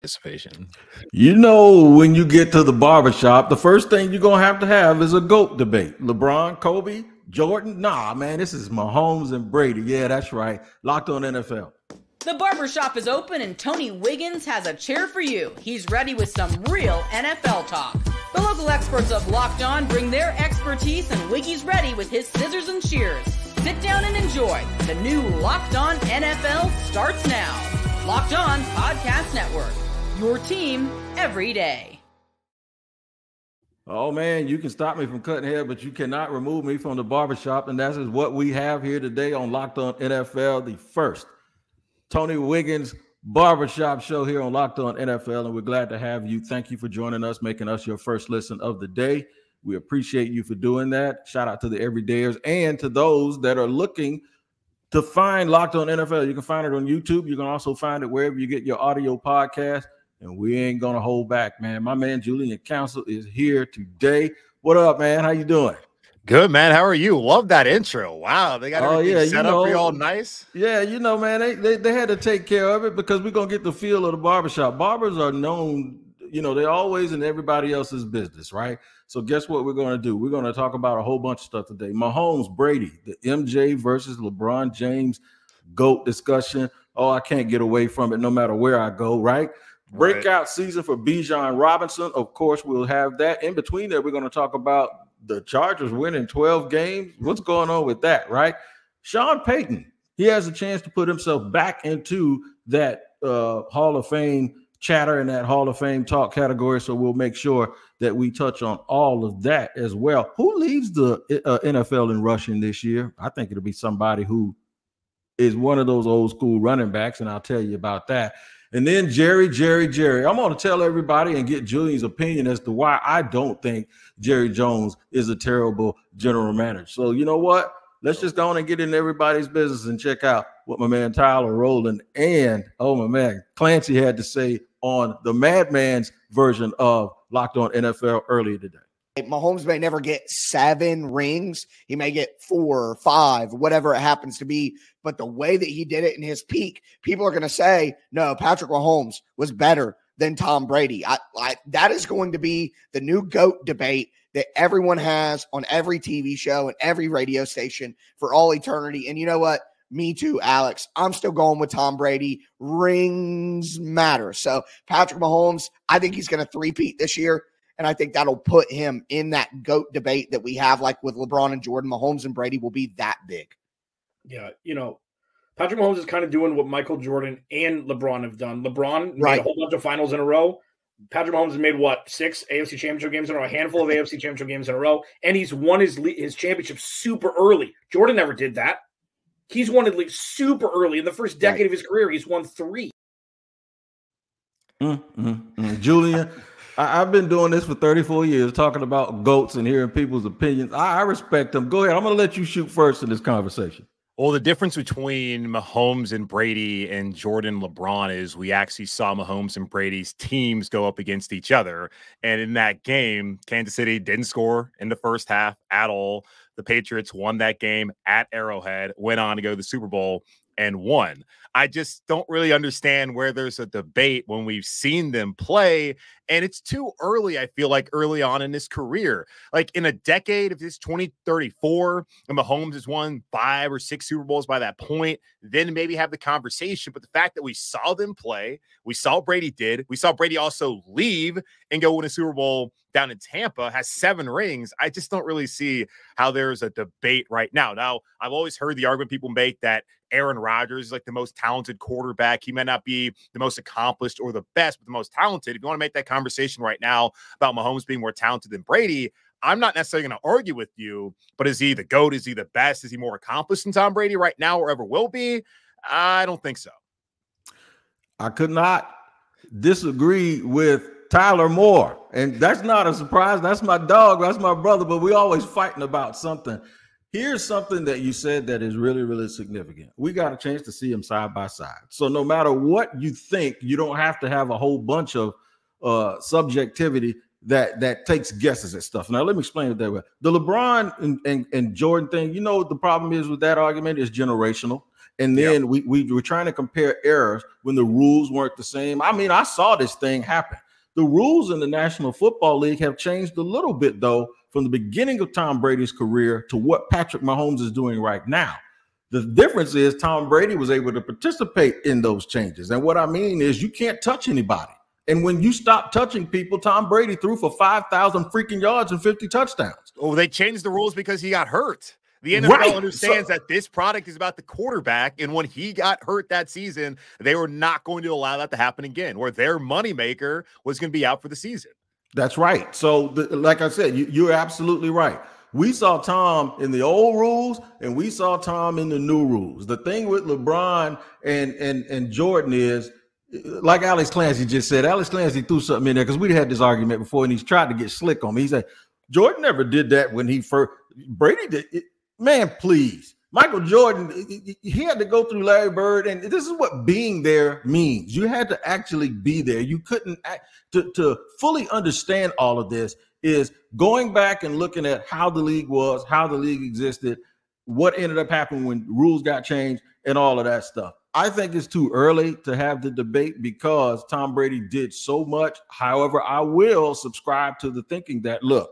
participation. You know, when you get to the barbershop, the first thing you're going to have is a GOAT debate. LeBron, Kobe, Jordan. Nah, man, this is Mahomes and Brady. Yeah, that's right. Locked on NFL. The barbershop is open and Tony Wiggins has a chair for you. He's ready with some real NFL talk. The local experts of Locked On bring their expertise and Wiggy's ready with his scissors and shears. Sit down and enjoy. The new Locked On NFL starts now. Locked On Podcast Network. Your team every day. Oh, man, you can stop me from cutting hair, but you cannot remove me from the barbershop. And that is what we have here today on Locked On NFL, the first Tony Wiggins barbershop show here on Locked On NFL. And we're glad to have you. Thank you for joining us, making us your first listen of the day. We appreciate you for doing that. Shout out to the everydayers and to those that are looking to find Locked On NFL. You can find it on YouTube. You can also find it wherever you get your audio podcast. And we ain't going to hold back, man. My man, Julian Council, is here today. What up, man? How you doing? Good, man. How are you? Love that intro. Wow. They got everything set up for you all nice. Yeah, you know, man, they had to take care of it because we're going to get the feel of the barbershop. Barbers are known, you know, they're always in everybody else's business, right? So guess what we're going to do? We're going to talk about a whole bunch of stuff today. Mahomes, Brady, the MJ versus LeBron James GOAT discussion. Oh, I can't get away from it no matter where I go, right? Breakout season for Bijan Robinson. Of course, we'll have that. In between there, we're going to talk about the Chargers winning 12 games. What's going on with that, right? Sean Payton, he has a chance to put himself back into that Hall of Fame chatter and that Hall of Fame talk category. So we'll make sure that we touch on all of that as well. Who leads the NFL in rushing this year? I think it'll be somebody who is one of those old school running backs, and I'll tell you about that. And then Jerry. I'm going to tell everybody and get Julian's opinion as to why I don't think Jerry Jones is a terrible general manager. So you know what? Let's just go on and get in everybody's business and check out what my man Tyler Rowland and, oh, my man, Clancy had to say on the Madman's version of Locked On NFL earlier today. Mahomes may never get 7 rings. He may get 4 or 5, whatever it happens to be. But the way that he did it in his peak, people are going to say, no, Patrick Mahomes was better than Tom Brady. That is going to be the new GOAT debate that everyone has on every TV show and every radio station for all eternity. And you know what? Me too, Alex. I'm still going with Tom Brady. Rings matter. So Patrick Mahomes, I think he's going to three-peat this year. And I think that'll put him in that GOAT debate that we have, like with LeBron and Jordan. Mahomes and Brady will be that big. Yeah, you know, Patrick Mahomes is kind of doing what Michael Jordan and LeBron have done. LeBron made a whole bunch of finals in a row. Patrick Mahomes has made, 6 AFC Championship games in a row, a handful of AFC Championship games in a row, and he's won his championship super early. Jordan never did that. He's won at least super early. In the first decade of his career, he's won 3. Julian, I've been doing this for 34 years, talking about GOATs and hearing people's opinions. I respect them. Go ahead. I'm going to let you shoot first in this conversation. Well, the difference between Mahomes and Brady and Jordan LeBron is we actually saw Mahomes and Brady's teams go up against each other. And in that game, Kansas City didn't score in the first half at all. The Patriots won that game at Arrowhead, went on to go to the Super Bowl and won. I just don't really understand where there's a debate when we've seen them play. And it's too early, I feel like, early on in his career. Like in a decade, if it's 2034 and Mahomes has won 5 or 6 Super Bowls by that point, then maybe have the conversation. But the fact that we saw them play, we saw Brady did, we saw Brady also leave and go win a Super Bowl down in Tampa, has 7 rings. I just don't really see how there's a debate right now. Now, I've always heard the argument people make that Aaron Rodgers is like the most talented quarterback. He may not be the most accomplished or the best, but the most talented. If you want to make that conversation right now about Mahomes being more talented than Brady, I'm not necessarily going to argue with you, but is he the GOAT? Is he the best? Is he more accomplished than Tom Brady right now or ever will be? I don't think so. I could not disagree with Tyler Moore. And that's not a surprise. That's my dog. That's my brother. But we always fighting about something. Here's something that you said that is really, really significant. We got a chance to see them side by side. So no matter what you think, you don't have to have a whole bunch of subjectivity that takes guesses at stuff. Now, let me explain it that way. The LeBron and Jordan thing, you know what the problem is with that argument is generational. And then we were trying to compare errors when the rules weren't the same. I mean, I saw this thing happen. The rules in the National Football League have changed a little bit, though, from the beginning of Tom Brady's career to what Patrick Mahomes is doing right now. The difference is Tom Brady was able to participate in those changes. And what I mean is you can't touch anybody. And when you stop touching people, Tom Brady threw for 5,000 freaking yards and 50 touchdowns. Oh, they changed the rules because he got hurt. The NFL understands that this product is about the quarterback, and when he got hurt that season, they were not going to allow that to happen again, where their moneymaker was going to be out for the season. That's right. So, like I said, you're absolutely right. We saw Tom in the old rules, and we saw Tom in the new rules. The thing with LeBron and Jordan is, like Alex Clancy just said, Alex Clancy threw something in there because we had this argument before, and he's tried to get slick on me. He said, Jordan never did that when he first – Brady did it. Man, please. Michael Jordan, he had to go through Larry Bird, and this is what being there means. You had to actually be there. You couldn't to fully understand all of this is going back and looking at how the league was, how the league existed, what ended up happening when rules got changed, and all of that stuff. I think it's too early to have the debate because Tom Brady did so much. However, I will subscribe to the thinking that, look,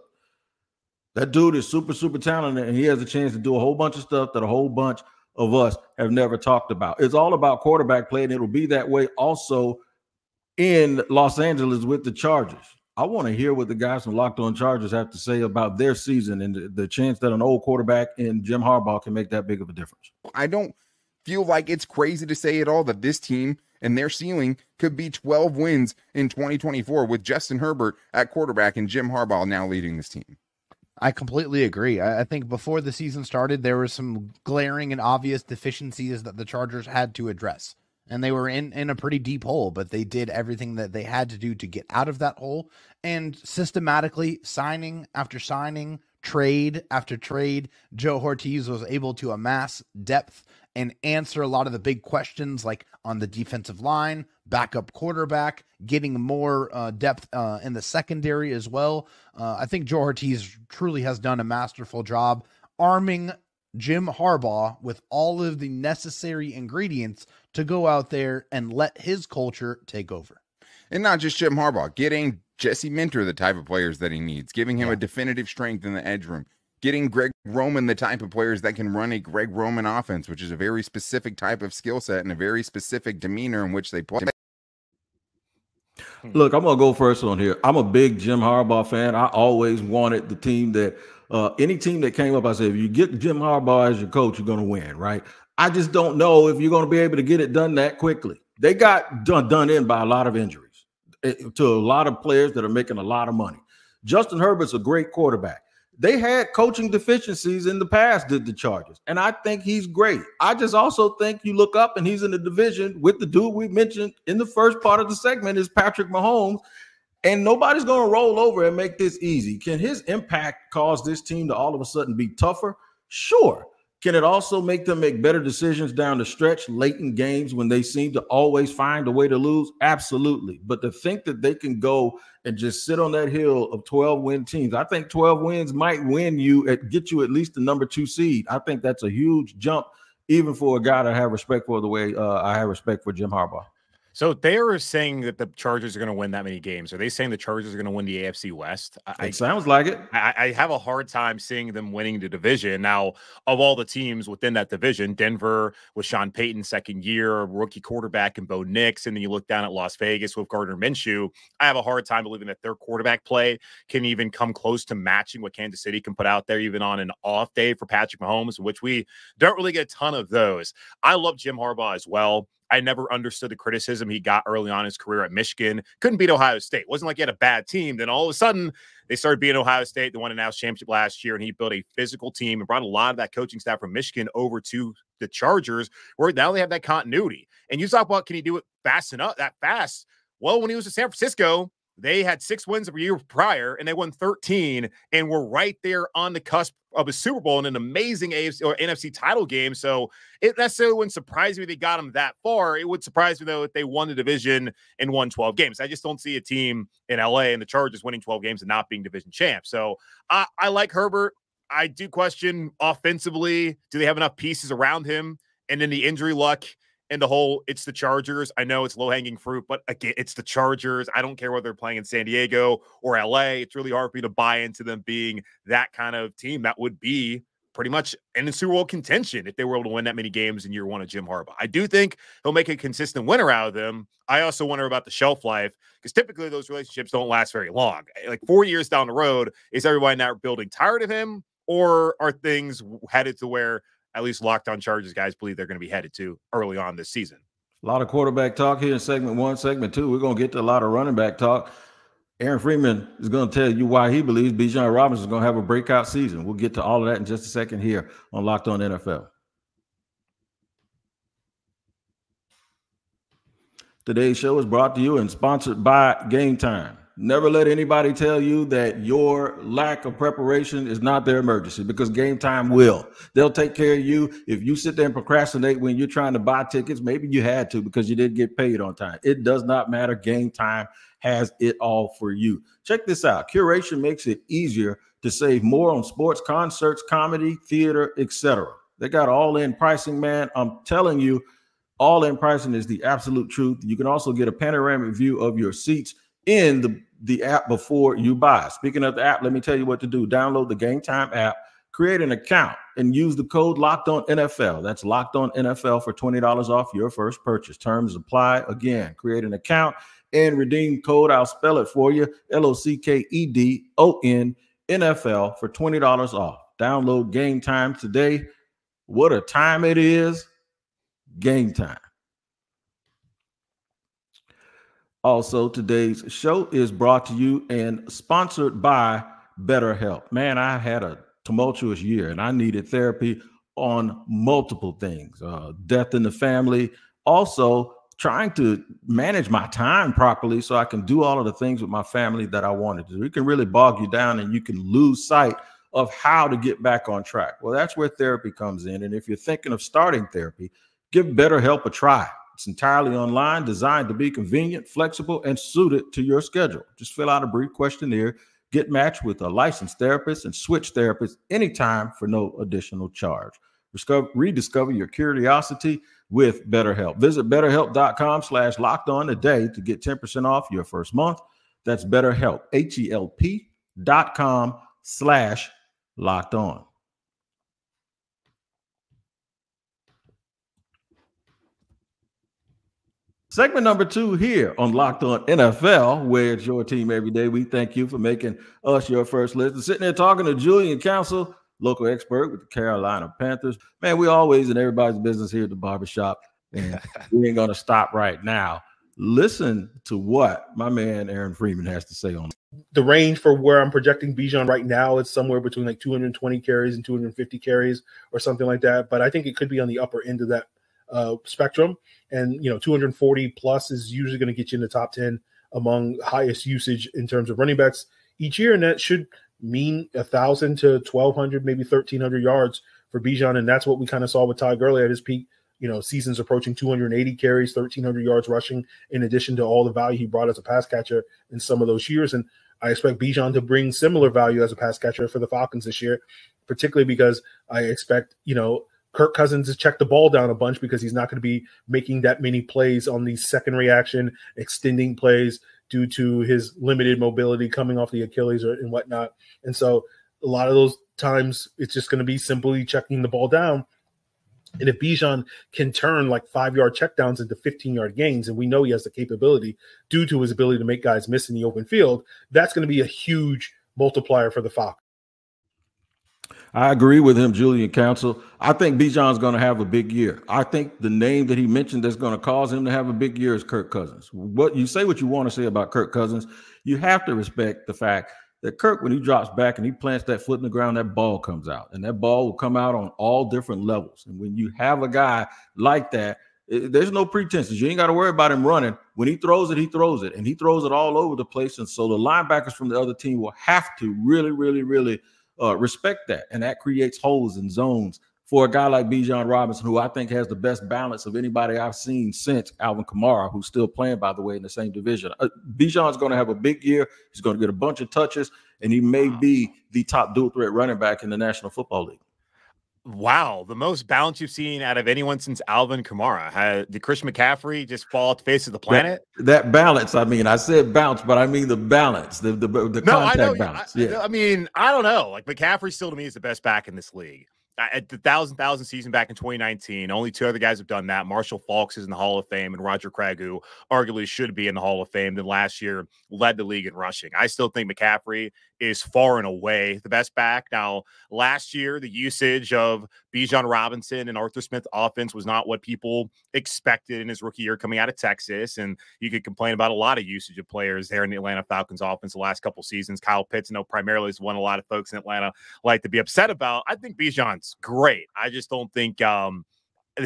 that dude is super, super talented, and he has a chance to do a whole bunch of stuff that a whole bunch of us have never talked about. It's all about quarterback play, and it'll be that way also in Los Angeles with the Chargers. I want to hear what the guys from Locked On Chargers have to say about their season and the chance that an old quarterback in Jim Harbaugh can make that big of a difference. I don't feel like it's crazy to say at all that this team and their ceiling could be 12 wins in 2024 with Justin Herbert at quarterback and Jim Harbaugh now leading this team. I completely agree. I think before the season started, there were some glaring and obvious deficiencies that the Chargers had to address. And they were in a pretty deep hole, but they did everything that they had to do to get out of that hole. And systematically, signing after signing, trade after trade, Joe Ortiz was able to amass depth and answer a lot of the big questions, like on the defensive line, backup quarterback, getting more depth in the secondary as well. I think Joe Ortiz truly has done a masterful job arming Jim Harbaugh with all of the necessary ingredients to go out there and let his culture take over. And not just Jim Harbaugh, getting Jesse Minter the type of players that he needs, giving him a definitive strength in the edge room, getting Greg Roman the type of players that can run a Greg Roman offense, which is a very specific type of skill set and a very specific demeanor in which they play. Look, I'm going to go first on here. I'm a big Jim Harbaugh fan. I always wanted the team that any team that came up, I said, if you get Jim Harbaugh as your coach, you're going to win, right? I just don't know if you're going to be able to get it done that quickly. They got done in by a lot of injuries to a lot of players that are making a lot of money. Justin Herbert's a great quarterback. They had coaching deficiencies in the past, did the Chargers, and I think he's great. I just also think you look up and he's in the division with the dude we mentioned in the first part of the segment is Patrick Mahomes, and nobody's going to roll over and make this easy. Can his impact cause this team to all of a sudden be tougher? Sure. Can it also make them make better decisions down the stretch late in games when they seem to always find a way to lose? Absolutely. But to think that they can go and just sit on that hill of 12-win teams, I think 12 wins might get you at least the number 2 seed. I think that's a huge jump, even for a guy that I have respect for the way I have respect for Jim Harbaugh. So they are saying that the Chargers are going to win that many games. Are they saying the Chargers are going to win the AFC West? It sounds like it. I have a hard time seeing them winning the division. Now, of all the teams within that division, Denver with Sean Payton, second year, rookie quarterback, and Bo Nix, and then you look down at Las Vegas with Gardner Minshew. I have a hard time believing that their quarterback play can even come close to matching what Kansas City can put out there, even on an off day for Patrick Mahomes, which we don't really get a ton of those. I love Jim Harbaugh as well. I never understood the criticism he got early on in his career at Michigan. Couldn't beat Ohio State. Wasn't like he had a bad team. Then all of a sudden, they started beating Ohio State. They won a national championship last year, and he built a physical team and brought a lot of that coaching staff from Michigan over to the Chargers, where now they have that continuity. And you talk about, can he do it fast enough, that fast? Well, when he was in San Francisco, they had 6 wins a year prior, and they won 13, and were right there on the cusp of a Super Bowl and an amazing AFC or NFC title game. So it necessarily wouldn't surprise me they got them that far. It would surprise me, though, if they won the division and won 12 games. I just don't see a team in LA and the Chargers winning 12 games and not being division champs. So I like Herbert. I do question offensively, do they have enough pieces around him And then the injury luck and the whole, it's the Chargers. I know it's low-hanging fruit, but again, it's the Chargers. I don't care whether they're playing in San Diego or LA. It's really hard for me to buy into them being that kind of team that would be pretty much in the Super Bowl contention if they were able to win that many games in year one of Jim Harbaugh. I do think he'll make a consistent winner out of them. I also wonder about the shelf life, because typically those relationships don't last very long. Like 4 years down the road, is everybody now building tired of him, or are things headed to where at least Locked On Chargers guys believe they're going to be headed to early on this season? A lot of quarterback talk here in segment one. Segment two, we're going to get to a lot of running back talk. Aaron Freeman is going to tell you why he believes Bijan Robinson is going to have a breakout season. We'll get to all of that in just a second here on Locked On NFL. Today's show is brought to you and sponsored by Game Time. Never let anybody tell you that your lack of preparation is not their emergency, because Game Time will. They'll take care of you. If you sit there and procrastinate when you're trying to buy tickets, maybe you had to because you didn't get paid on time. It does not matter. Game Time has it all for you. Check this out. Curation makes it easier to save more on sports, concerts, comedy, theater, etc. They got all-in pricing, man. I'm telling you, all-in pricing is the absolute truth. You can also get a panoramic view of your seats in the app before you buy. Speaking of the app, let me tell you what to do. Download the Game Time app, create an account, and use the code Locked On NFL. That's Locked On NFL for $20 off your first purchase. Terms apply. Again, create an account and redeem code. I'll spell it for you. LOCKEDON NFL for $20 off. Download Game Time today. What a time it is. Game Time. Also, today's show is brought to you and sponsored by BetterHelp. Man, I had a tumultuous year and I needed therapy on multiple things. Death in the family. Also, trying to manage my time properly so I can do all of the things with my family that I wanted to do. It can really bog you down and you can lose sight of how to get back on track. Well, that's where therapy comes in. And if you're thinking of starting therapy, give BetterHelp a try. It's entirely online, designed to be convenient, flexible, and suited to your schedule. Just fill out a brief questionnaire, get matched with a licensed therapist, and switch therapists anytime for no additional charge. Rediscover your curiosity with BetterHelp. Visit BetterHelp.com/lockedon today to get 10% off your first month. That's BetterHelp, HELP.com/lockedon. Segment number 2 here on Locked On NFL, where it's your team every day. We thank you for making us your first listen. Sitting there talking to Julian Council, local expert with the Carolina Panthers. Man, we always in everybody's business here at the barbershop, and we ain't going to stop right now. Listen to what my man Aaron Freeman has to say on the range for where I'm projecting Bijan right now. It's somewhere between like 220 carries and 250 carries or something like that. But I think it could be on the upper end of that spectrum. And, 240 plus is usually going to get you in the top 10 among highest usage in terms of running backs each year. And that should mean 1,000 to 1,200, maybe 1,300 yards for Bijan. And that's what we kind of saw with Todd Gurley at his peak. Seasons approaching 280 carries, 1,300 yards rushing, in addition to all the value he brought as a pass catcher in some of those years. And I expect Bijan to bring similar value as a pass catcher for the Falcons this year, particularly because I expect, Kirk Cousins to check the ball down a bunch, because he's not going to be making that many plays on these second reaction, extending plays due to his limited mobility coming off the Achilles and whatnot. And so a lot of those times it's just going to be simply checking the ball down. And if Bijan can turn like 5-yard checkdowns into 15-yard gains, and we know he has the capability due to his ability to make guys miss in the open field, that's going to be a huge multiplier for the Falcons. I agree with him, Julian Council. I think Bijan's going to have a big year. I think the name that he mentioned that's going to cause him to have a big year is Kirk Cousins. What you want to say about Kirk Cousins, you have to respect the fact that Kirk, when he drops back and he plants that foot in the ground, that ball comes out, and that ball will come out on all different levels. And when you have a guy like that, there's no pretenses. You ain't got to worry about him running. When he throws it, and he throws it all over the place. And so the linebackers from the other team will have to really, really, really respect that. And that creates holes and zones for a guy like Bijan Robinson, who I think has the best balance of anybody I've seen since Alvin Kamara, who's still playing, by the way, in the same division. Bijan's going to have a big year. He's going to get a bunch of touches, and he may be the top dual threat running back in the National Football League. Wow, the most balance you've seen out of anyone since Alvin Kamara. Did Christian McCaffrey just fall off the face of the planet? That balance, I mean, I said bounce, but I mean the balance, the No, contact I know. balance. I mean, I don't know. Like McCaffrey still to me is the best back in this league. At the thousand season back in 2019, only two other guys have done that. Marshall Faulk is in the Hall of Fame, and Roger Craig, who arguably should be in the Hall of Fame, then last year led the league in rushing. I still think McCaffrey is far and away the best back. Now, last year, the usage of Bijan Robinson and Arthur Smith offense was not what people expected in his rookie year coming out of Texas. And you could complain about a lot of usage of players there in the Atlanta Falcons offense the last couple seasons. Kyle Pitts, primarily is one a lot of folks in Atlanta like to be upset about. I think Bijan's great. I just don't think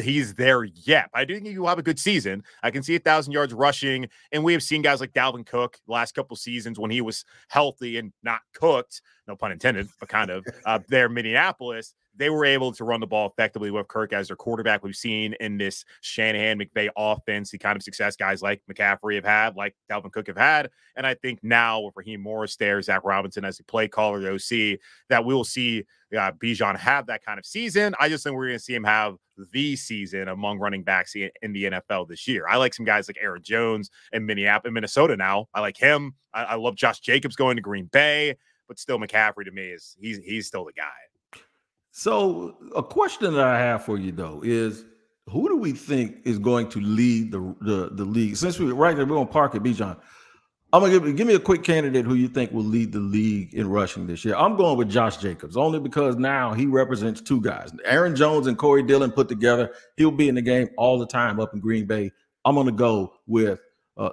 he's there yet. I do think he will have a good season. I can see 1,000 yards rushing, and we have seen guys like Dalvin Cook the last couple seasons when he was healthy and not cooked, no pun intended, but kind of there in Minneapolis. They were able to run the ball effectively with Kirk as their quarterback. We've seen in this Shanahan-McVay offense the kind of success guys like McCaffrey have had, like Dalvin Cook have had. And I think now with Raheem Morris there, Zach Robinson as the play caller, the OC, that we will see Bijan have that kind of season. I just think we're going to see him have the season among running backs in the NFL this year. I like some guys like Aaron Jones in Minnesota now. I like him. I love Josh Jacobs going to Green Bay, but still McCaffrey to me he's still the guy. So a question that I have for you though is, who do we think is going to lead the league? Since we're right there, we're gonna park it, Bijan. I'm gonna give me a quick candidate who you think will lead the league in rushing this year. I'm going with Josh Jacobs, only because now he represents two guys, Aaron Jones and Corey Dillon put together. He'll be in the game all the time up in Green Bay. I'm gonna go with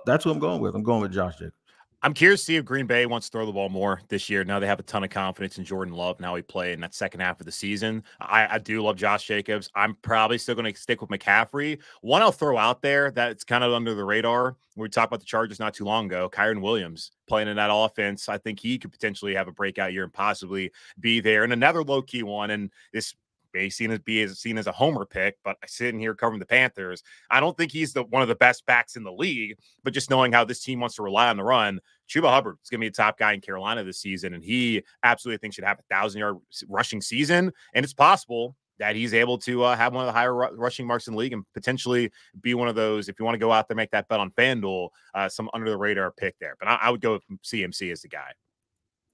that's who I'm going with. I'm going with Josh Jacobs. I'm curious to see if Green Bay wants to throw the ball more this year. Now they have a ton of confidence in Jordan Love and how he played in that second half of the season. I do love Josh Jacobs. I'm probably still going to stick with McCaffrey. One I'll throw out there that's kind of under the radar. We talked about the Chargers not too long ago. Kyron Williams playing in that offense. I think he could potentially have a breakout year and possibly be there. And another low-key one, and this may be seen as a homer pick, but I sitting here covering the Panthers. I don't think he's one of the best backs in the league, but just knowing how this team wants to rely on the run, Chuba Hubbard is going to be a top guy in Carolina this season, and he absolutely thinks should have 1,000-yard rushing season. And it's possible that he's able to have one of the higher rushing marks in the league and potentially be one of those, if you want to go out there, make that bet on FanDuel, some under the radar pick there. But I would go with CMC as the guy.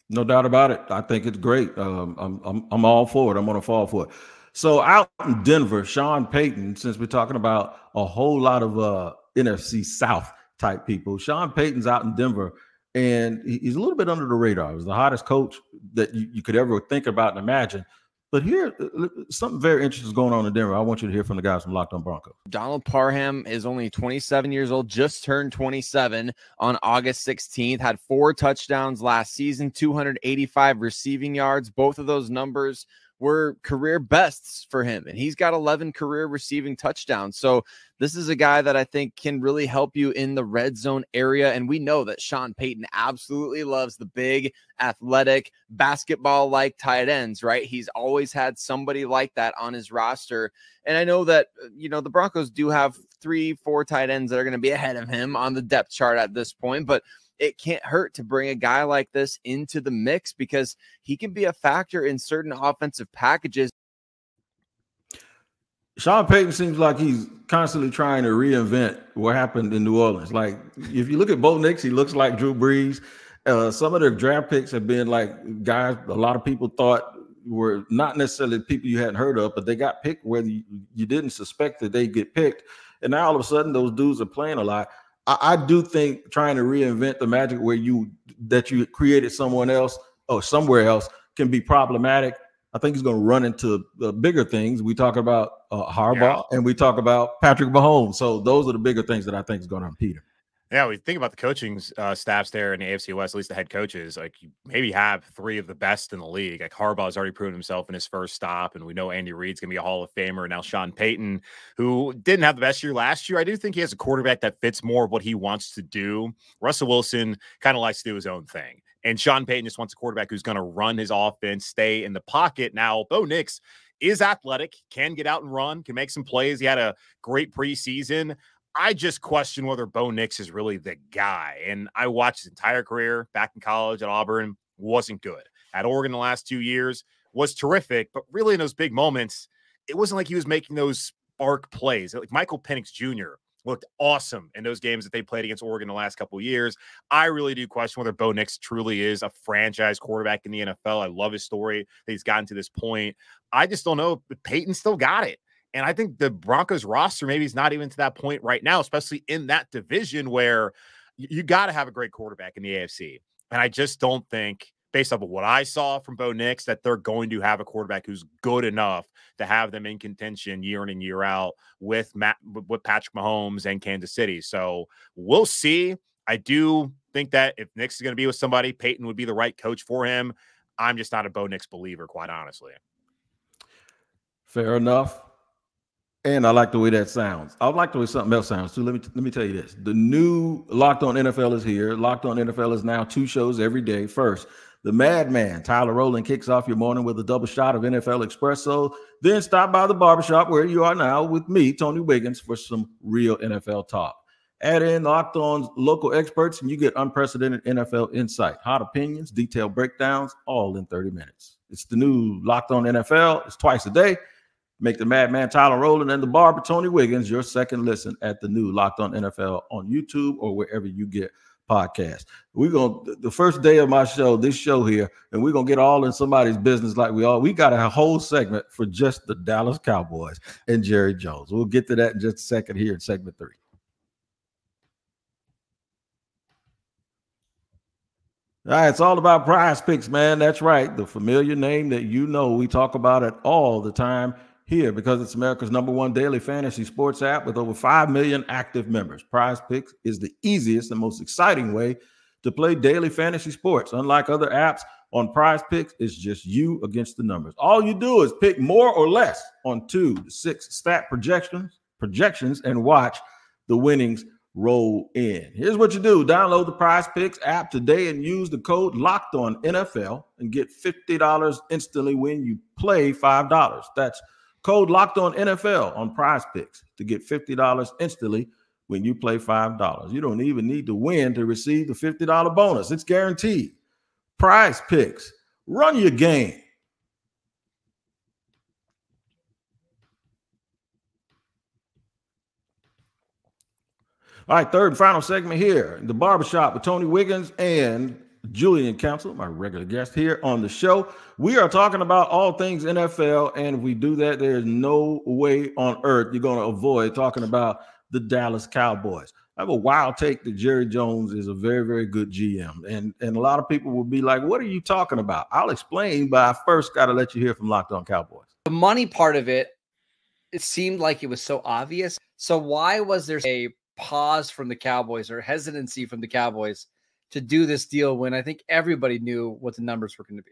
No doubt about it. I think it's great. I'm all for it. I'm going to fall for it. So out in Denver, Sean Payton, since we're talking about a whole lot of NFC South type people, Sean Payton's out in Denver, and he's a little bit under the radar. He was the hottest coach that you could ever think about and imagine. But here, something very interesting is going on in Denver. I want you to hear from the guys from Locked On Broncos. Donald Parham is only 27 years old, just turned 27 on August 16th, had 4 touchdowns last season, 285 receiving yards. Both of those numbers were career bests for him, and he's got 11 career receiving touchdowns. So this is a guy that I think can really help you in the red zone area. And we know that Sean Payton absolutely loves the big, athletic, basketball-like tight ends, right? He's always had somebody like that on his roster. And I know that, the Broncos do have 3-4 tight ends that are going to be ahead of him on the depth chart at this point, but it can't hurt to bring a guy like this into the mix because he can be a factor in certain offensive packages. Sean Payton seems like he's constantly trying to reinvent what happened in New Orleans. Like, if you look at Bo Nix, he looks like Drew Brees. Some of their draft picks have been like guys a lot of people thought were not necessarily people you hadn't heard of, but they got picked whether you didn't suspect that they'd get picked. And now all of a sudden those dudes are playing a lot. I do think trying to reinvent the magic where you created someone else or somewhere else can be problematic. I think he's going to run into bigger things. We talk about Harbaugh and we talk about Patrick Mahomes. So those are the bigger things that I think is going to impede him. Yeah, we think about the coaching staffs there in the AFC West, at least the head coaches. Like, you maybe have 3 of the best in the league. Like, Harbaugh has already proven himself in his first stop, and we know Andy Reid's going to be a Hall of Famer. Now, Sean Payton, who didn't have the best year last year, I do think he has a quarterback that fits more of what he wants to do. Russell Wilson kind of likes to do his own thing, and Sean Payton just wants a quarterback who's going to run his offense, stay in the pocket. Now, Bo Nix is athletic, can get out and run, can make some plays. He had a great preseason. I just question whether Bo Nix is really the guy. And I watched his entire career back in college at Auburn, wasn't good. At Oregon the last 2 years, was terrific. But really in those big moments, it wasn't like he was making those spark plays. Like Michael Penix Jr. looked awesome in those games that they played against Oregon the last couple of years. I really do question whether Bo Nix truly is a franchise quarterback in the NFL. I love his story that he's gotten to this point. I just don't know, but Peyton still got it. And I think the Broncos roster maybe is not even to that point right now, especially in that division where you got to have a great quarterback in the AFC. And I just don't think, based off of what I saw from Bo Nix, that they're going to have a quarterback who's good enough to have them in contention year in and year out with Patrick Mahomes and Kansas City. So we'll see. I do think that if Nix is going to be with somebody, Peyton would be the right coach for him. I'm just not a Bo Nix believer, quite honestly. Fair enough. And I like the way that sounds. I like the way something else sounds too. Let me tell you this. The new Locked On NFL is here. Locked On NFL is now 2 shows every day. First, the Madman, Tyler Rowland, kicks off your morning with a double shot of NFL Espresso. Then stop by the barbershop where you are now with me, Tony Wiggins, for some real NFL talk. Add in Locked On's local experts and you get unprecedented NFL insight, hot opinions, detailed breakdowns, all in 30 minutes. It's the new Locked On NFL. It's twice a day. Make the Madman Tyler Rowland and the barber Tony Wiggins your second listen at the new Locked On NFL on YouTube or wherever you get podcasts. The first day of my show, this show here, and we're gonna get all in somebody's business like we got a whole segment for just the Dallas Cowboys and Jerry Jones. We'll get to that in just a second here in segment 3. All right, it's all about Prize Picks, man. That's right. The familiar name that you know we talk about it all the time here because it's America's #1 daily fantasy sports app with over 5 million active members. Prize Picks is the easiest and most exciting way to play daily fantasy sports. Unlike other apps, on Prize Picks, it's just you against the numbers. All you do is pick more or less on 2 to 6 stat projections and watch the winnings roll in. Here's what you do. Download the Prize Picks app today and use the code LOCKEDONNFL and get $50 instantly when you play $5. That's code LOCKEDONNFL on Prize Picks to get $50 instantly when you play $5. You don't even need to win to receive the $50 bonus. It's guaranteed. Prize Picks. Run your game. All right, third and final segment here, the barbershop with Tony Wiggins and Julian Council, my regular guest here on the show. We are talking about all things NFL, and if we do that, there is no way on earth you're going to avoid talking about the Dallas Cowboys. I have a wild take that Jerry Jones is a very, very good GM, and a lot of people will be like, what are you talking about? I'll explain, but I first got to let you hear from Locked On Cowboys. The money part of it, it seemed like it was so obvious. So why was there a pause from the Cowboys or hesitancy from the Cowboys to do this deal when I think everybody knew what the numbers were going to be?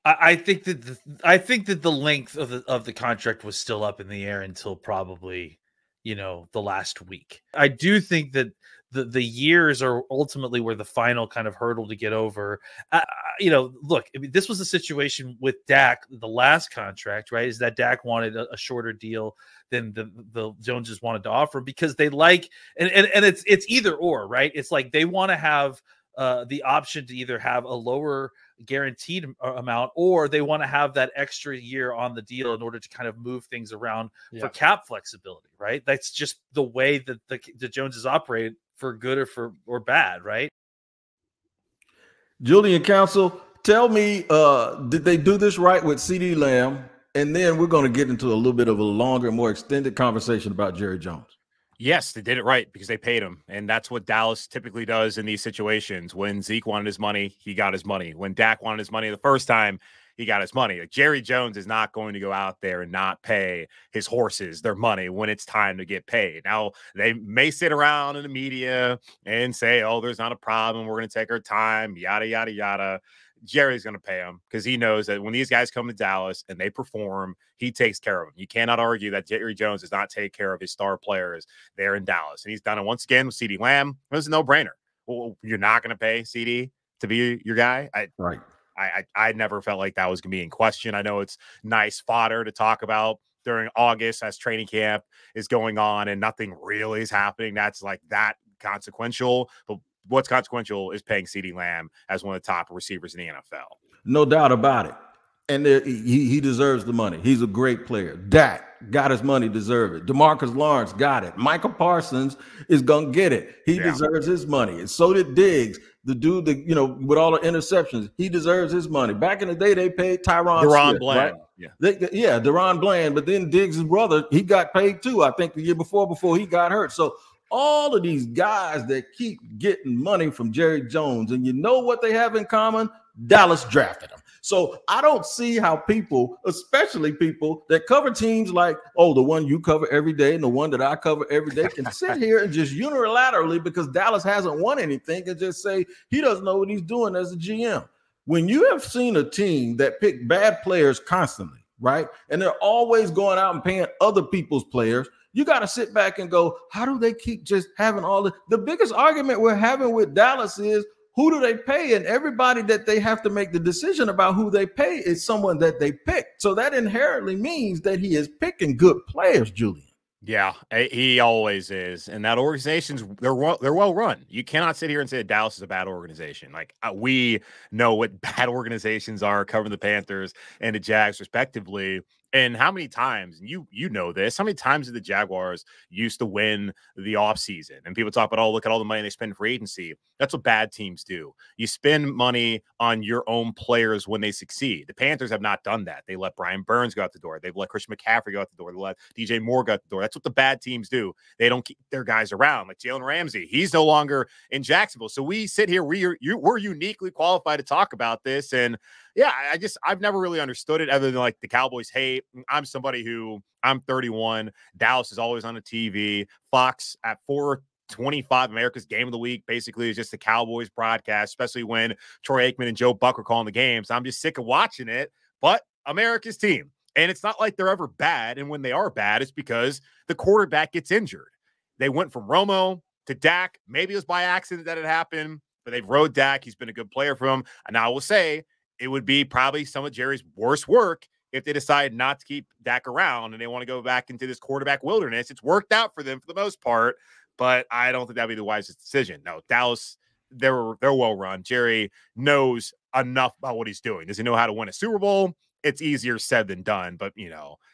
I think that the length of the contract was still up in the air until probably, the last week. I do think that the years are ultimately where the final kind of hurdle to get over. Look, I mean, this was a situation with Dak, the last contract, right? Is that Dak wanted a shorter deal than the Joneses wanted to offer because they like, and it's either or, right? It's like they want to have the option to either have a lower guaranteed amount or they want to have that extra year on the deal in order to kind of move things around for cap flexibility, right? That's just the way that the Joneses operate, for good or bad, right? Julian Council, tell me, did they do this right with CeeDee Lamb? And then we're going to get into a little bit of a longer, more extended conversation about Jerry Jones. Yes, they did it right because they paid him. And that's what Dallas typically does in these situations. When Zeke wanted his money, he got his money. When Dak wanted his money the first time, he got his money. Like Jerry Jones is not going to go out there and not pay his horses their money when it's time to get paid. Now, they may sit around in the media and say, oh, there's not a problem. We're going to take our time, yada, yada, yada. Jerry's going to pay them because he knows that when these guys come to Dallas and they perform, he takes care of them. You cannot argue that Jerry Jones does not take care of his star players there in Dallas. And he's done it once again with CeeDee Lamb. It was a no-brainer. Well, you're not going to pay CeeDee to be your guy? Right. I never felt like that was going to be in question. I know it's nice fodder to talk about during August as training camp is going on and nothing really is happening. That's like that consequential. But what's consequential is paying CeeDee Lamb as one of the top receivers in the NFL. No doubt about it. And he deserves the money. He's a great player. Dak got his money, deserve it. DeMarcus Lawrence got it. Michael Parsons is going to get it. He deserves his money. And so did Diggs, the dude that, with all the interceptions, he deserves his money. Back in the day, they paid Deron Bland. Right? Deron Bland. But then Diggs' brother, he got paid too, I think the year before he got hurt. So all of these guys that keep getting money from Jerry Jones, and you know what they have in common? Dallas drafted them. So I don't see how people, especially people that cover teams like, the one you cover every day and the one that I cover every day, can sit here and just unilaterally, because Dallas hasn't won anything, and just say he doesn't know what he's doing as a GM. When you have seen a team that pick bad players constantly, right, and they're always going out and paying other people's players, you got to sit back and go, how do they keep just having all the biggest argument we're having with Dallas is, who do they pay? And everybody that they have to make the decision about who they pay is someone that they pick. So that inherently means that he is picking good players, Julian. Yeah, he always is. And that organization's they're well run. You cannot sit here and say that Dallas is a bad organization. Like, we know what bad organizations are, covering the Panthers and the Jags respectively. And how many times, and you know this, how many times did the Jaguars used to win the offseason? And people talk about, look at all the money they spend for agency. That's what bad teams do. You spend money on your own players when they succeed. The Panthers have not done that. They let Brian Burns go out the door. They've let Christian McCaffrey go out the door. They let DJ Moore go out the door. That's what the bad teams do. They don't keep their guys around. Like Jalen Ramsey, he's no longer in Jacksonville. So we sit here, we're uniquely qualified to talk about this. And yeah, I've never really understood it, other than like the Cowboys hate. I'm 31. Dallas is always on the TV. Fox at 4:25, America's Game of the Week, basically is just the Cowboys broadcast, especially when Troy Aikman and Joe Buck are calling the games. I'm just sick of watching it, but America's team. And it's not like they're ever bad. And when they are bad, it's because the quarterback gets injured. They went from Romo to Dak. Maybe it was by accident that it happened, but they've rode Dak. He's been a good player for them. And I will say, it would be probably some of Jerry's worst work if they decide not to keep Dak around and they want to go back into this quarterback wilderness. It's worked out for them for the most part, but I don't think that'd be the wisest decision. No, Dallas, they're well run. Jerry knows enough about what he's doing. Does he know how to win a Super Bowl? It's easier said than done, but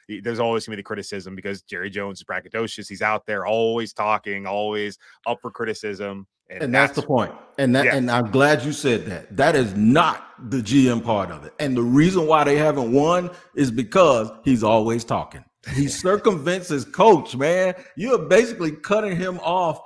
there's always gonna be the criticism because Jerry Jones is braggadocious. He's out there always talking, always up for criticism. And that's the point. And I'm glad you said that. That is not the GM part of it. And the reason why they haven't won is because he's always talking. He circumvents his coach, man. You're basically cutting him off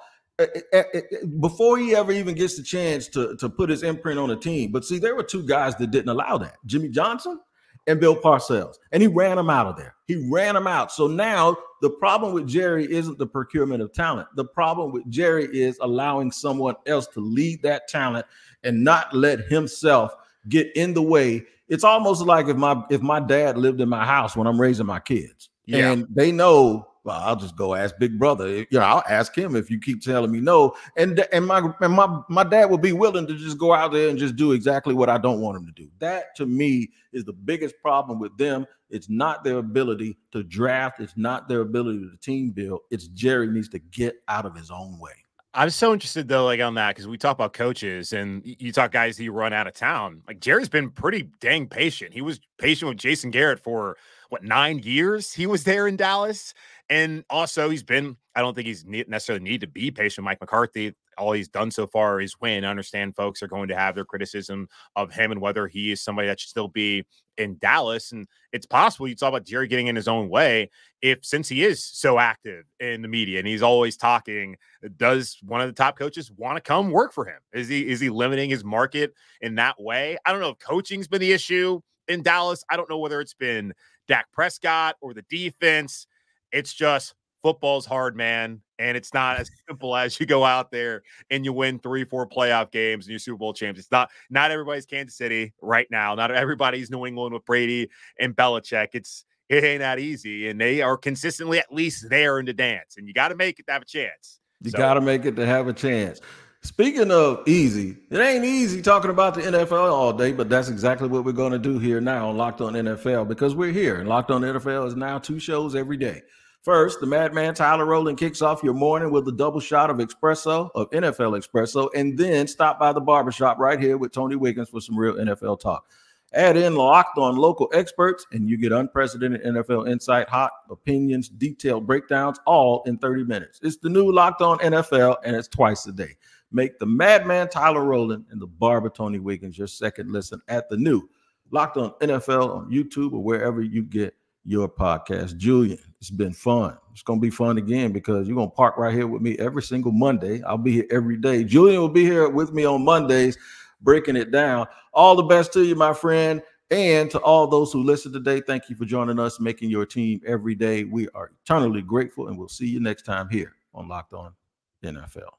before he ever even gets the chance to put his imprint on a team. But see, there were two guys that didn't allow that. Jimmy Johnson and Bill Parcells. And he ran them out of there. He ran them out. So now the problem with Jerry isn't the procurement of talent. The problem with Jerry is allowing someone else to lead that talent and not let himself get in the way. It's almost like if my dad lived in my house when I'm raising my kids. Yeah. And they know, well, I'll just go ask Big Brother. I'll ask him if you keep telling me no. And my dad will be willing to just go out there and just do exactly what I don't want him to do. That to me is the biggest problem with them. It's not their ability to draft. It's not their ability to team build. It's Jerry needs to get out of his own way. I'm so interested though, like on that, because we talk about coaches and you talk guys who run out of town. Like Jerry's been pretty dang patient. He was patient with Jason Garrett for 9 years. He was there in Dallas. And also I don't think he's necessarily need to be patient with Mike McCarthy. All he's done so far is win. I understand folks are going to have their criticism of him and whether he is somebody that should still be in Dallas. And it's possible you talk about Jerry getting in his own way since he is so active in the media and he's always talking, does one of the top coaches want to come work for him? Is he limiting his market in that way? I don't know if coaching's been the issue in Dallas. I don't know whether it's been Dak Prescott or the defense. It's just football's hard, man. And it's not as simple as you go out there and you win 3-4 playoff games and you're Super Bowl champs. It's not everybody's Kansas City right now. Not everybody's New England with Brady and Belichick. It ain't that easy. And they are consistently at least there in the dance. And you got to make it to have a chance. You got to make it to have a chance. Speaking of easy, it ain't easy talking about the NFL all day, but that's exactly what we're going to do here now on Locked On NFL because we're here. And Locked On NFL is now 2 shows every day. First, the madman Tyler Rowland kicks off your morning with a double shot of NFL espresso, and then stop by the barbershop right here with Tony Wiggins for some real NFL talk. Add in Locked On local experts, and you get unprecedented NFL insight, hot opinions, detailed breakdowns, all in 30 minutes. It's the new Locked On NFL, and it's twice a day. Make the madman Tyler Rowland and the barber Tony Wiggins your second listen at the new Locked On NFL on YouTube or wherever you get your podcast. Julian, it's been fun. It's going to be fun again because you're going to park right here with me every single Monday. I'll be here every day. Julian will be here with me on Mondays, breaking it down. All the best to you, my friend. And to all those who listen today, thank you for joining us, making your team every day. We are eternally grateful, and we'll see you next time here on Locked On NFL.